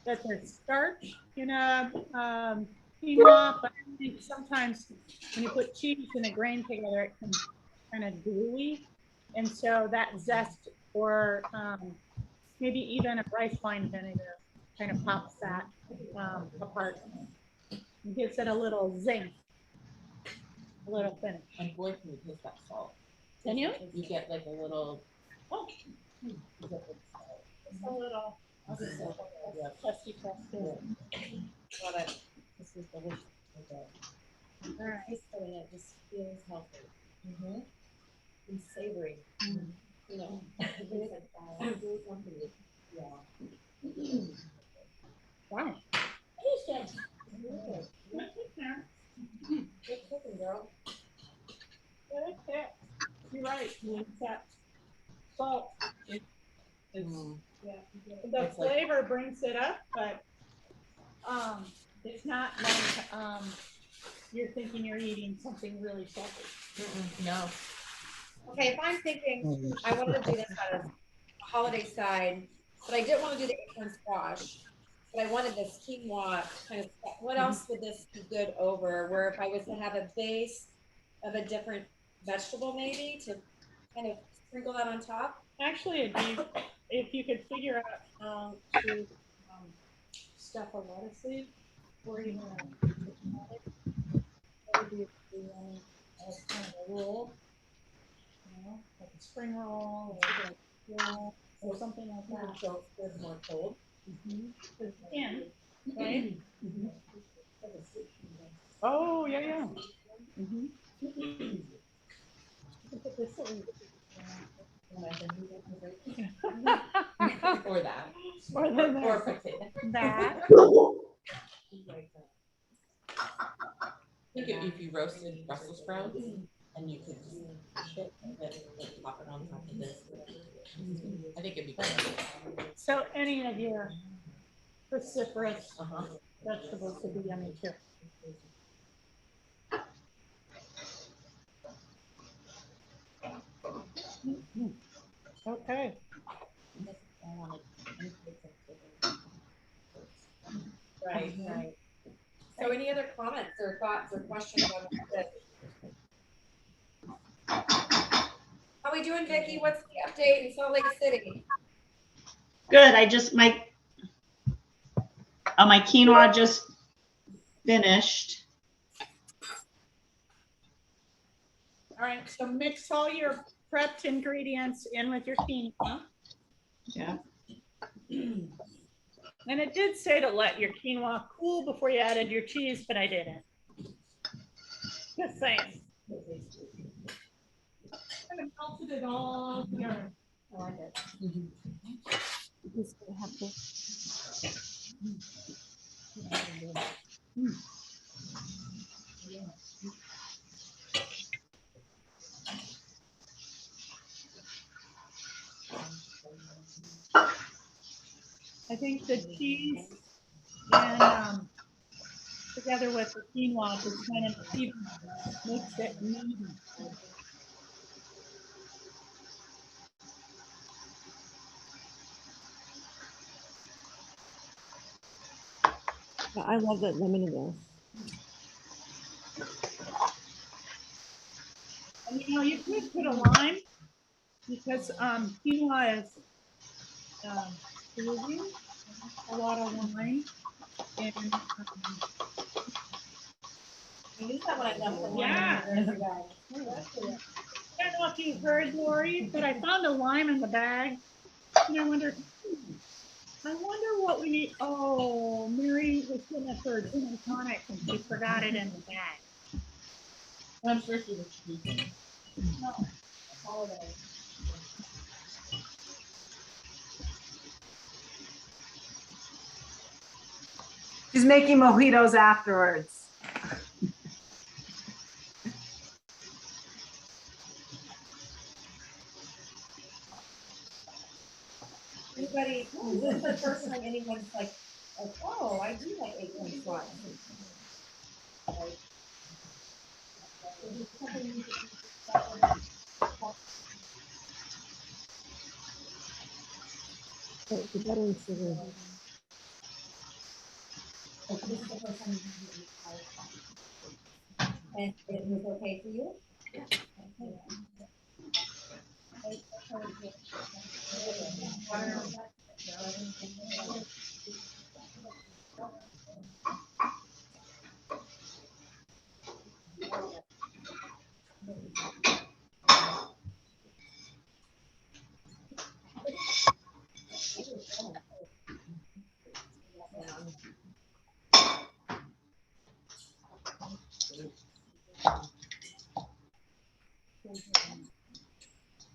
that there's starch in a quinoa, but I think sometimes when you put cheese and a grain together, it can kind of gluey. And so that zest or maybe even a rice wine vinegar kind of pops that apart. It gives it a little zing, a little finish. And boy, can you taste that salt. Can you? You get like a little, oh, you get the salt. Just a little. Yeah. Crusty crust. Love it. This is delicious. Okay. All right. Tasting it just feels healthy. And savory. You know, things like that. Really comforting. Yeah. Wow. Delicious. Good cooking, girl. You're right. It's that salt. Yeah. The It's like- flavor brings it up, but it's not like you're thinking you're eating something really salty. No. Okay, if I'm thinking, I wanted to do this on a holiday side, but I didn't want to do the acorn squash. But I wanted this quinoa kind of, what else would this be good over? Where if I was to have a base of a different vegetable maybe to kind of sprinkle that on top? Actually, it'd be, if you could figure out how to stuff a lettuce leaf or even a that would be as kind of a roll, you know, like a spring roll or a roll or something like that. So it's more cold. Because you can, right? Oh, yeah, yeah. Put this in. Or that. Or the Or potato. that. I think if you roasted Brussels sprouts and you could chip it, like pop it on top of this, I think it'd be good. So any of your cruciferous vegetables would be yummy too. Okay. Right, right. So any other comments or thoughts or questions on this? How we doing, Vicki? What's the update in Salt Lake City? Good. I just, my quinoa just finished. All right, so mix all your prepped ingredients in with your quinoa. Yeah. And it did say to let your quinoa cool before you added your cheese, but I didn't. Just saying. Kind of melted it all together. I like it. Just gonna have to. I think the cheese and together with the quinoa just kind of even makes it meaty. I love that lemon in there. And you know, you could put a lime because quinoa is losing a lot of lime. And I use that when I left the yeah. I don't know if you heard, Lori, but I found a lime in the bag. And I wonder what we need. Oh, Mary was getting a her gin and tonic and she forgot it in the bag. I'm sure she was speaking. No, holiday. She's making mojitos afterwards. Anybody, this is the first time anyone's like, oh, I do like acorn squash. Like, The butter and sugar. this is the first time and it was okay for you?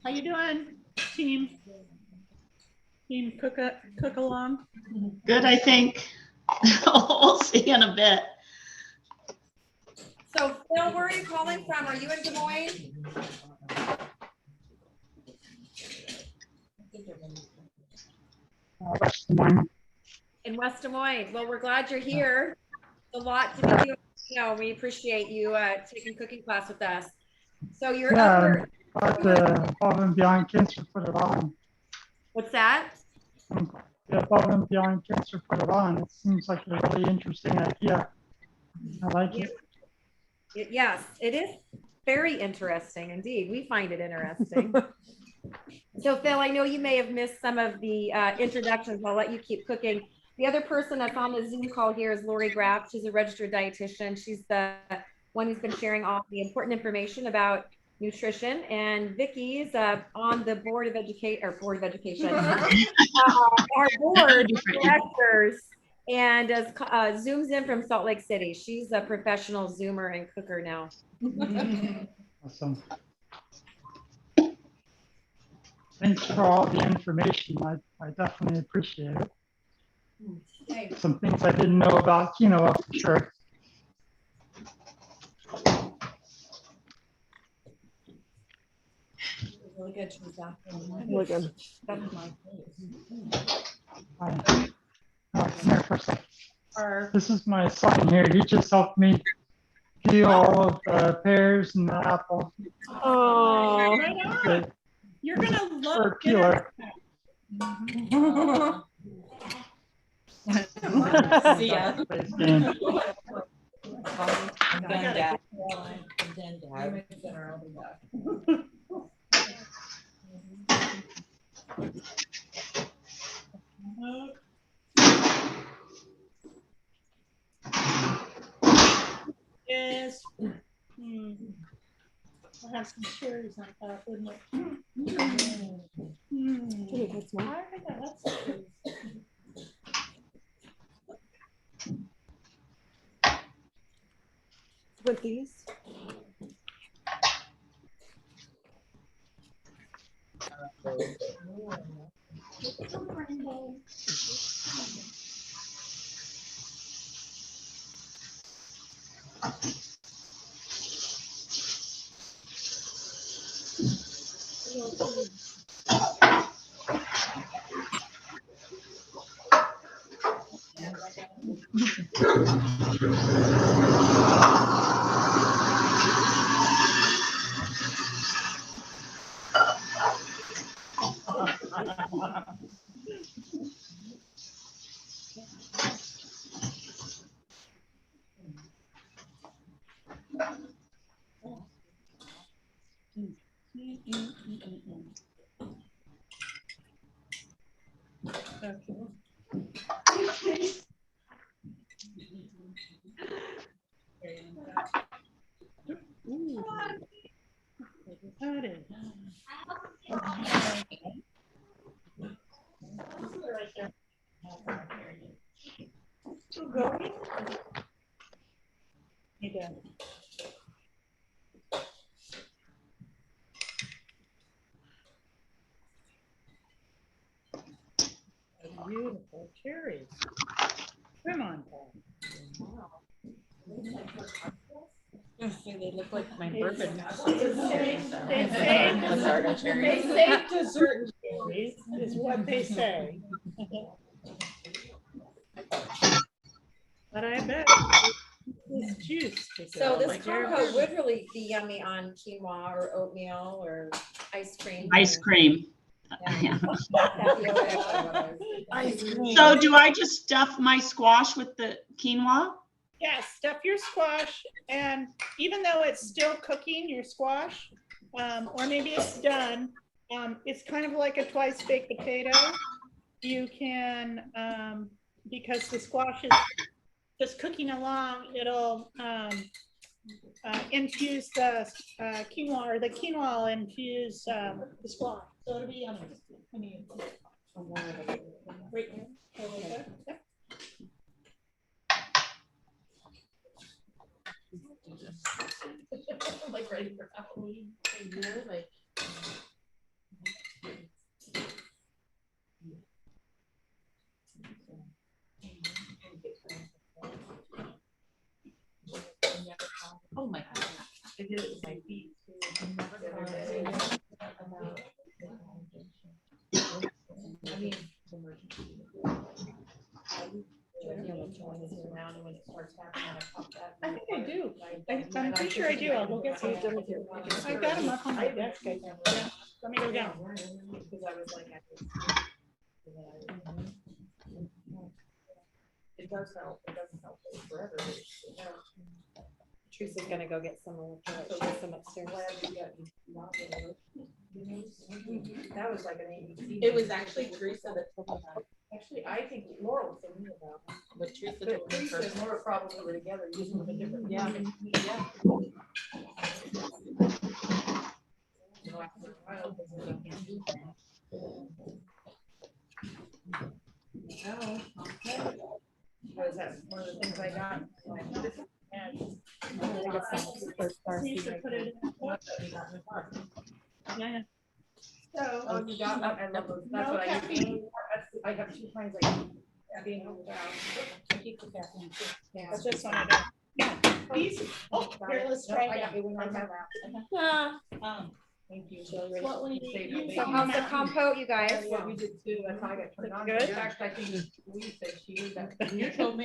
How you doing, team? Team cook along? Good, I think. We'll see in a bit. So Phil, where are you calling from? Are you in Des Moines? West Des Moines. In West Des Moines. Well, we're glad you're here. It's a lot to be doing. You know, we appreciate you taking cooking class with us. So you're Yeah, but above and beyond cancer put it on. What's that? Yeah, above and beyond cancer put it on. It seems like a really interesting idea. I like it. Yes, it is very interesting indeed. We find it interesting. So Phil, I know you may have missed some of the introductions. I'll let you keep cooking. The other person that's on the Zoom call here is Lori Graff. She's a registered dietitian. She's the one who's been sharing all the important information about nutrition. And Vicky's on the board of education, our board of directors, and zooms in from Salt Lake City. She's a professional Zoomer and cooker now. Awesome. Thanks for all the information. I definitely appreciate it. Some things I didn't know about quinoa for sure. Really good, Teresa. Really good. That's my Come here for a second. This is my son here. He just helped me peel all of the pears and the apple. Oh, Right, you're gonna love peeler. See ya. Nice game. I'm done, Dad. I'm done, Dad. Yes. I'll have some cherries on top, wouldn't it? that's smart. I think I have some cherries. With these? Oh, cherries. Come on, Paul. They look like my bourbon. They say dessert cherries is what they say. But I bet this juice. So this like your compote would really be yummy on quinoa or oatmeal or ice cream. Ice or- cream. Yeah. ice cream. So do I just stuff my squash with the quinoa? Yeah, stuff your squash, and even though it's still cooking your squash, or maybe it's done, it's kind of like a twice baked potato. You can, because the squash is just cooking along, it'll infuse the quinoa, or the quinoa will infuse the squash. So it'll be yummy. I mean, right here. Yep. Like ready for Halloween. Like. Oh my God. I did it with my feet. I mean, I think I do. I'm pretty sure I do. I'll go get some. I've got them up on my desk. I think. Yeah. Let me go get them. It does help. It doesn't help forever. Teresa's gonna go get some electrolytes. She has some upstairs. That was like an ABC. It was actually Teresa that told me that. Actually, I think Laura was telling me about it. But Teresa But told me Teresa first. and Laura probably were together using them in different. Yeah. Yeah. Was that one of the things I got? Teresa put it in. Yeah. So. Oh, you got that? I love those. That's No what I caffeine. use. I have 2 kinds of caffeine. I keep the caffeine too. That's just one I do. Yeah. These. Oh, here, let's try I got again. it when I have that. Thank you. What we use. So how's the compote, you guys? That's what we did too. That's how I got turned on. Good? In fact, I think Louise said she used that. You told me.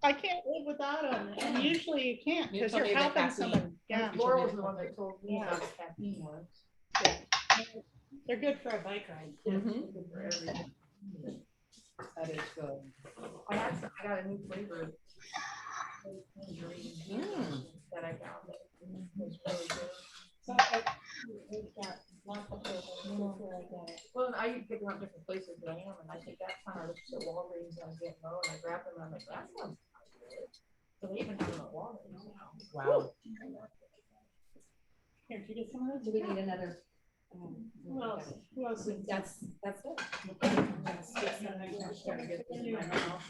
I can't live without them, and usually you can't You because told you're me that helping caffeine. someone. Yeah, Laura was the one that told me how the caffeine was. they're good for a bike ride. Good for everything. That is good. I actually got a new flavor. That I found. It was really good. So we've got lots of where I got it. Well, and I pick them up different places that I am, and I think that time I looked at Walgreens and I was getting low, and I grabbed them, and I'm like, that sounds good. So they even have them at Walgreens now. Wow. Here, did you get some of those? Do we need another? Who else? Who else? That's it. Trying to get this in my mouth.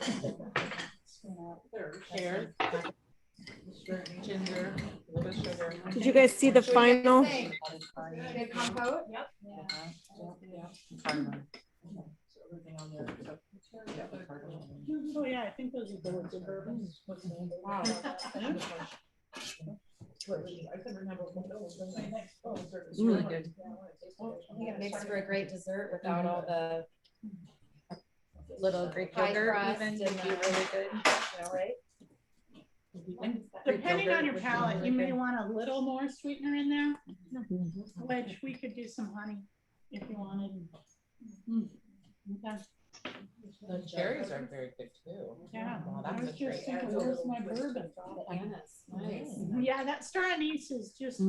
Pear, ginger, a little bit of sugar. Did you guys see the final? Good compote? Yep. Oh, yeah, I think those are the ones in bourbon. Wow. I couldn't remember what those were. My next phone was Really really good. I think it makes for a great dessert without all the Little Greek pie yogurt crust even and would be really good. you know, right? And depending on your palate, you may want a little more sweetener in there, which we could do some honey if you wanted. Okay. The cherries are very good too. Yeah. Wow, I that's was a just great. thinking, where's my bourbon? Nice. Yeah, that star anise is just,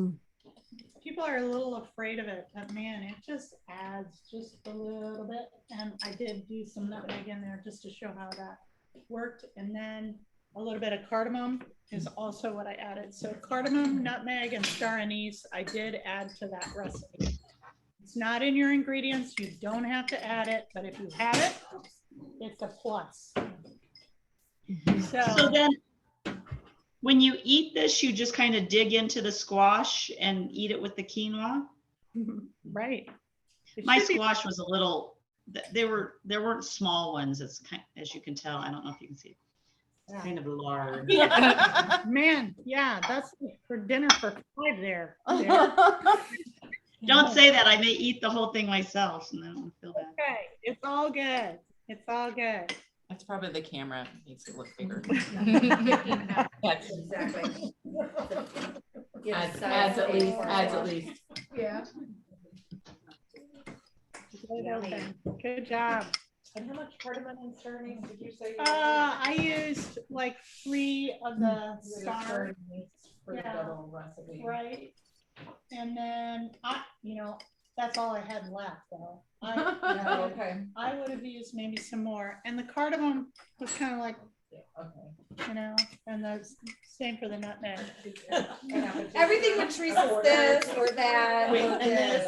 people are a little afraid of it, but man, it just adds just a little bit. And I did do some nutmeg in there just to show how that worked. And then a little bit of cardamom is also what I added. So cardamom, nutmeg, and star anise, I did add to that recipe. It's not in your ingredients. You don't have to add it, but if you have it, it's a plus. So then, when you eat this, you just kind of dig into the squash and eat it with the quinoa? Right. My squash was a little there weren't small ones. It's kind, as you can tell. I don't know if you can see it. It's kind of large. Yeah. Man, yeah, that's for dinner for 5 there. Don't say that. I may eat the whole thing myself, and then I feel bad. Okay, it's all good. It's all good. That's probably the camera needs to look bigger. Exactly. Adds at least. Yeah. Good job. And how much cardamom and starting did you say? I used like 3 of the star. For the Yeah. double recipe. Right. And then that's all I had left though. Okay. I would have used maybe some more. And the cardamom was kind of like, Okay. and the same for the nutmeg. Everything with Teresa's this or that. Wait, or and this.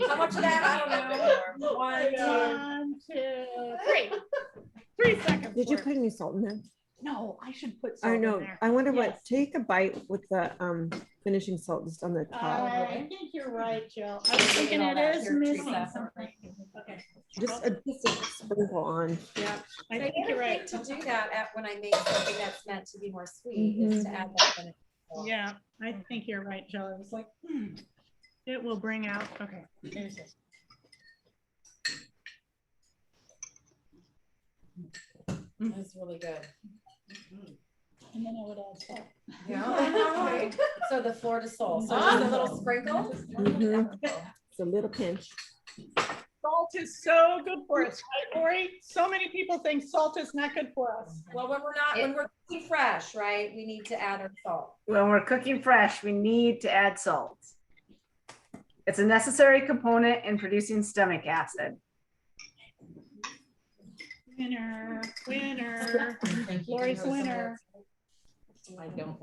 How much of that? I don't know. 1, 2, 3. 3 seconds. Did you worth. put any salt in there? No, I should put salt I in know. there. I wonder Yes. what. Take a bite with the finishing salt just on the top. I think you're right, Jill. I was thinking it is missing something. Okay. Just a sprinkle on. Yeah, I I think never you're right. think to do that when I make something that's meant to be more sweet, is to add that in it. Yeah, I think you're right, Jill. I was like, it will bring out. Okay, there's this. That's really good. And then I would add salt. Yeah. So the Florida soul. So just a little sprinkle. It's a little pinch. Salt is so good for us, right, Lori? So many people think salt is not good for us. Well, when we're cooking fresh, right, we need to add our salt. When we're cooking fresh, we need to add salt. It's a necessary component in producing stomach acid. Winner, winner. Thank you. Lori's winner. I don't.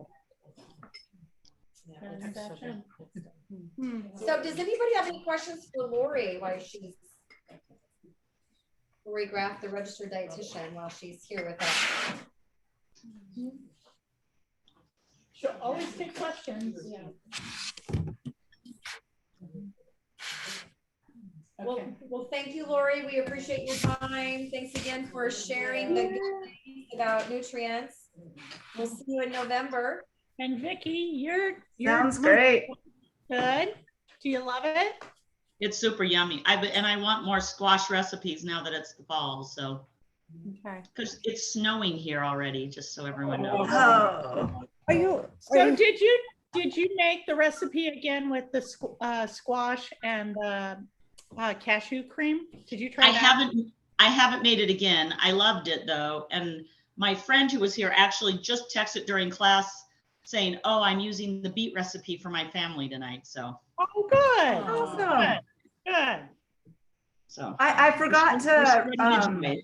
So does anybody have any questions for Lori while she's Lori Graff, the registered dietitian, while she's here with us? She'll always take questions. Yeah. Well, thank you, Lori. We appreciate your time. Thanks again for sharing the good things about nutrients. We'll see you in November. And Vicky, you're Sounds great. good. Do you love it? It's super yummy. I want more squash recipes now that it's the fall. So, Okay. because it's snowing here already, just so everyone knows. Oh. So did you make the recipe again with the squash and the cashew cream? Did you try that? I haven't made it again. I loved it though. And my friend who was here actually just texted during class saying, "Oh, I'm using the beet recipe for my family tonight." So. Oh, good. Awesome. Good. So I forgot to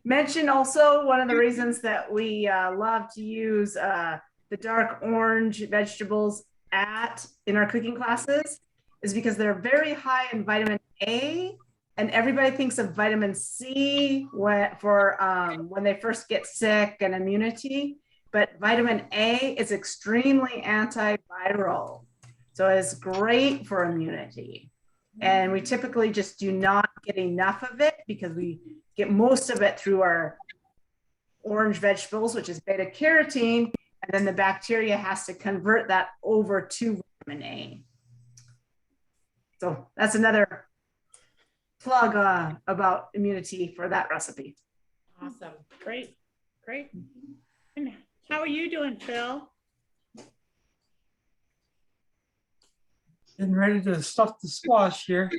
mention also one of the reasons that we love to use the dark orange vegetables in our cooking classes is because they're very high in vitamin A, and everybody thinks of vitamin C when they first get sick and immunity, but vitamin A is extremely antiviral. So it's great for immunity. And we typically just do not get enough of it because we get most of it through our orange vegetables, which is beta carotene. And then the bacteria has to convert that over to vitamin A. So that's another plug about immunity for that recipe. Awesome. Great. Great. And how are you doing, Phil? Getting ready to stuff the squash here.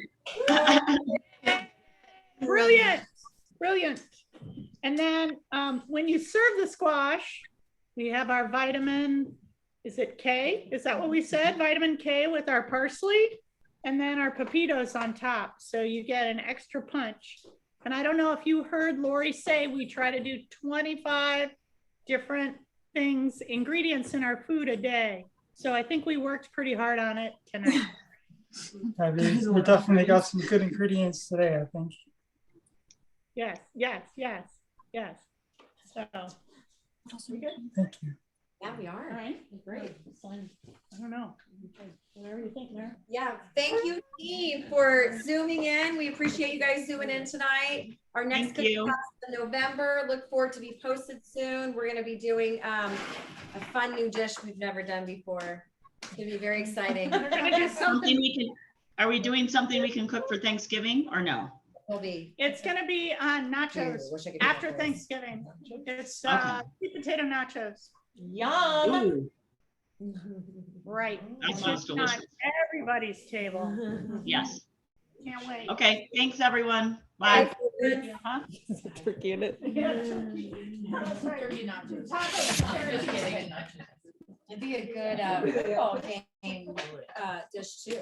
Brilliant. Brilliant. And then when you serve the squash, we have our vitamin, is it K? Is that what we said? Vitamin K with our parsley and then our pepitos on top. So you get an extra punch. And I don't know if you heard Lori say we try to do 25 different things, ingredients in our food a day. So I think we worked pretty hard on it tonight. We definitely got some good ingredients today, I think. Yes, yes, yes, yes. So, we good? Thank you. Yeah, we All are. right, great. So I don't know. Whatever you think, Mayor. Yeah, thank you, team, for zooming in. We appreciate you guys zooming in tonight. Our next Thank you. class is in November. Look forward to be posted soon. We're gonna be doing a fun new dish we've never done before. It's gonna be very exciting. We're gonna do Something something. we can, are we doing something we can cook for Thanksgiving or no? Will be. It's gonna be on nachos Ooh, wish I could do after that. Thanksgiving. It's Okay. sweet potato nachos. Yum. Ooh, Right. that sounds It's on delicious. everybody's table. Yes. Can't wait. Okay, thanks, everyone. Bye. Huh? Turkey in it. Turkey nachos. Just kidding. It'd be a good football game dish too.